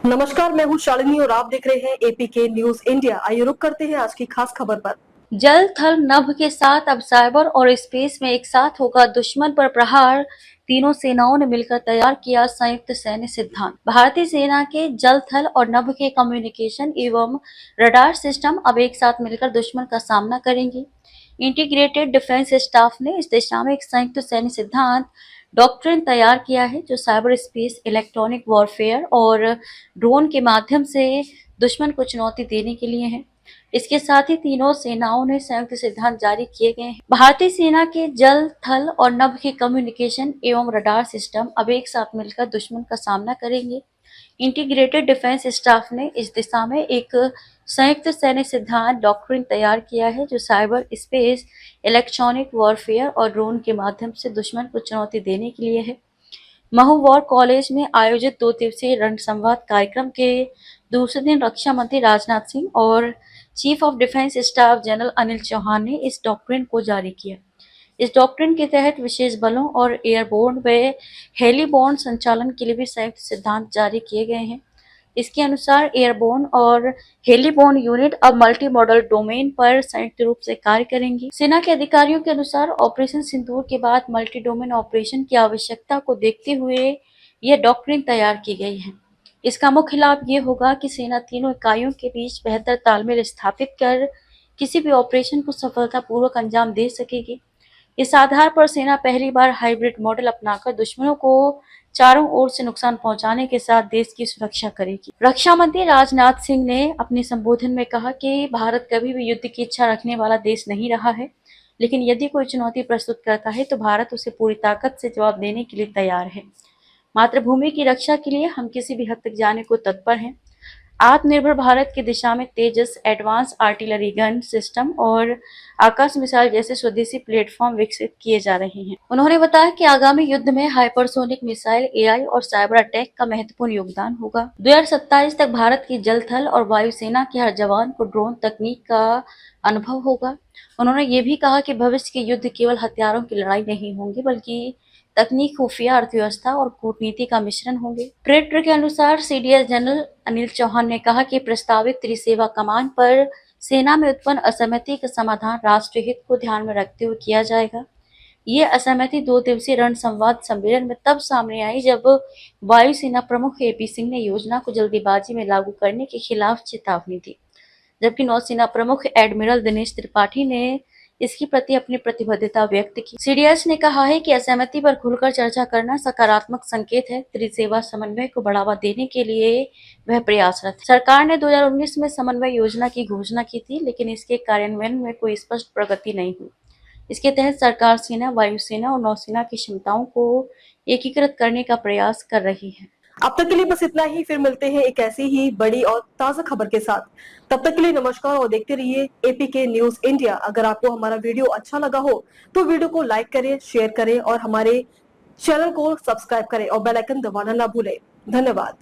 नमस्कार, मैं हूँ शालिनी और आप देख रहे हैं एपीके न्यूज इंडिया। आइए रुक करते हैं आज की खास खबर पर। जल थल नभ के साथ अब साइबर और स्पेस में एक साथ होगा दुश्मन पर प्रहार। तीनों सेनाओं ने मिलकर तैयार किया संयुक्त सैन्य सिद्धांत। भारतीय सेना के जल थल और नभ के कम्युनिकेशन एवं रडार सिस्टम अब एक साथ मिलकर दुश्मन का सामना करेंगे। इंटीग्रेटेड डिफेंस स्टाफ ने इस दिशा में एक संयुक्त सैन्य सिद्धांत डॉक्ट्रिन तैयार किया है, जो साइबर स्पेस, इलेक्ट्रॉनिक वॉरफेयर और ड्रोन के माध्यम से दुश्मन को चुनौती देने के लिए है। इसके साथ ही तीनों सेनाओं ने संयुक्त सिद्धांत जारी किए गए हैं। भारतीय सेना के जल, थल और नभ के कम्युनिकेशन एवं रडार सिस्टम अब एक साथ मिलकर दुश्मन का सामना करेंगे। इंटीग्रेटेड डिफेंस स्टाफ ने इस दिशा में एक संयुक्त सैन्य सिद्धांत डॉक्ट्रिन तैयार किया है, जो साइबर स्पेस, इलेक्ट्रॉनिक वॉरफेयर और ड्रोन के माध्यम से दुश्मन को चुनौती देने के लिए है। महुवॉर कॉलेज में आयोजित 2 दिवसीय रणसंवाद कार्यक्रम के दूसरे दिन रक्षा मंत्री राजनाथ सिंह और chief of defence staff general Anil Chauhan ने इस डॉक्ट्रिन को जारी किया। इस डॉक्ट्रिन के तहत विशेष बलों और एयरबोर्न व हेलीबोर्न संचालन के लिए भी संयुक्त सिद्धांत जारी किए गए हैं। इसके अनुसार एयरबोर्न और हेलीबोर्न यूनिट अब मल्टी मॉडल डोमेन पर संयुक्त रूप से कार्य करेंगी। सेना के अधिकारियों के अनुसार ऑपरेशन सिंदूर के बाद मल्टी डोमेन ऑपरेशन की आवश्यकता को देखते हुए यह डॉक्ट्रिन तैयार की गई है। इसका मुख्य लाभ ये होगा कि सेना तीनों इकाइयों के बीच बेहतर तालमेल स्थापित कर किसी भी ऑपरेशन को सफलतापूर्वक अंजाम दे सकेगी। इस आधार पर सेना पहली बार हाइब्रिड मॉडल अपनाकर दुश्मनों को चारों ओर से नुकसान पहुंचाने के साथ देश की सुरक्षा करेगी। रक्षा मंत्री राजनाथ सिंह ने अपने संबोधन में कहा कि भारत कभी भी युद्ध की इच्छा रखने वाला देश नहीं रहा है, लेकिन यदि कोई चुनौती प्रस्तुत करता है तो भारत उसे पूरी ताकत से जवाब देने के लिए तैयार है। मातृभूमि की रक्षा के लिए हम किसी भी हद तक जाने को तत्पर हैं। आत्मनिर्भर भारत की दिशा में तेजस एडवांस आर्टिलरी गन सिस्टम और आकाश मिसाइल जैसे स्वदेशी प्लेटफॉर्म विकसित किए जा रहे हैं। उन्होंने बताया कि आगामी युद्ध में हाइपरसोनिक मिसाइल, एआई और साइबर अटैक का महत्वपूर्ण योगदान होगा। 2027 तक भारत की जल, थल और वायुसेना के हर जवान को ड्रोन तकनीक का अनुभव होगा। उन्होंने ये भी कहा कि भविष्य के युद्ध केवल हथियारों की लड़ाई नहीं होंगे, बल्कि तकनीक, खुफिया अर्थव्यवस्था और कूटनीति का मिश्रण होंगे। ट्रेटर के अनुसार सीडीएस जनरल अनिल चौहान ने कहा कि प्रस्तावित त्रिसेवा कमान पर सेना में उत्पन्न असहमति का समाधान राष्ट्रीय हित को ध्यान में रखते हुए किया जाएगा। ये असहमति 2 दिवसीय रण संवाद सम्मेलन में तब सामने आई जब वायुसेना प्रमुख एपी सिंह ने योजना को जल्दीबाजी में लागू करने के खिलाफ चेतावनी दी, जबकि नौसेना प्रमुख एडमिरल दिनेश त्रिपाठी ने इसके प्रति अपनी प्रतिबद्धता व्यक्त की। सीडीएस ने कहा है कि असहमति पर खुलकर चर्चा करना सकारात्मक संकेत है। त्रिसेवा समन्वय को बढ़ावा देने के लिए वह प्रयासरत है। सरकार ने 2019 में समन्वय योजना की घोषणा की थी, लेकिन इसके कार्यान्वयन में कोई स्पष्ट प्रगति नहीं हुई। इसके तहत सरकार सेना, वायुसेना और नौसेना की क्षमताओं को एकीकृत करने का प्रयास कर रही है। अब तक के लिए बस इतना ही। फिर मिलते हैं एक ऐसी ही बड़ी और ताजा खबर के साथ। तब तक के लिए नमस्कार और देखते रहिए एपीके न्यूज इंडिया। अगर आपको हमारा वीडियो अच्छा लगा हो तो वीडियो को लाइक करें, शेयर करें और हमारे चैनल को सब्सक्राइब करें और बेल आइकन दबाना ना भूलें। धन्यवाद।